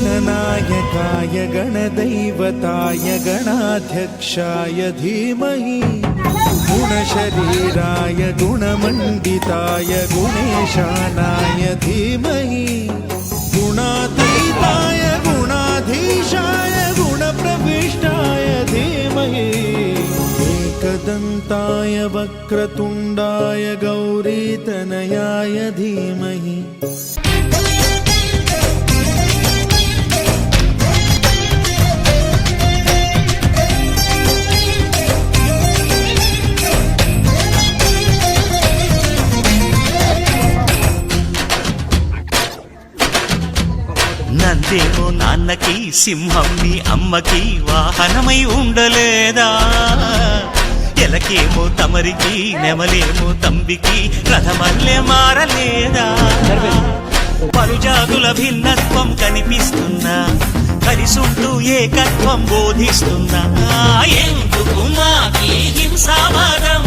गणनायकाय गणदैवताय गणाध्यक्षाय धीमहि गुणशरीराय गुणमण्डिताय गुणेशानाय धीमहि गुणातीताय गुणाधीशाय गुणप्रविष्टाय धीमहि एकदन्ताय वक्रतुण्डाय गौरीतनयाय धीमहि నందేమో నాన్నకి సింహం నీ అమ్మకి వాహనమై ఉండలేదా ఎలకేమో తమరికి నెమలేమో తంబికి రథమల్లె మారలేదా పలుజాతుల భిన్నత్వం కనిపిస్తున్నా కలిసుంటూ ఏకత్వం బోధిస్తున్నా ఎందుకు మాకి హింసావాదం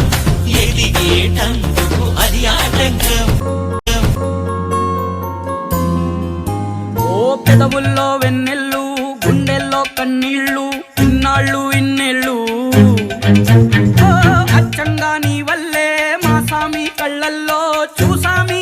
ఎదిగేటందుకు అది ఆటంకం పెదవుల్లో వెన్నెళ్ళు గుండెల్లో కన్నీళ్ళు ఇన్నాళ్ళు ఇన్నేళ్ళు అచ్చంగా నీ వల్లే మా సామి కళ్ళల్లో చూసామి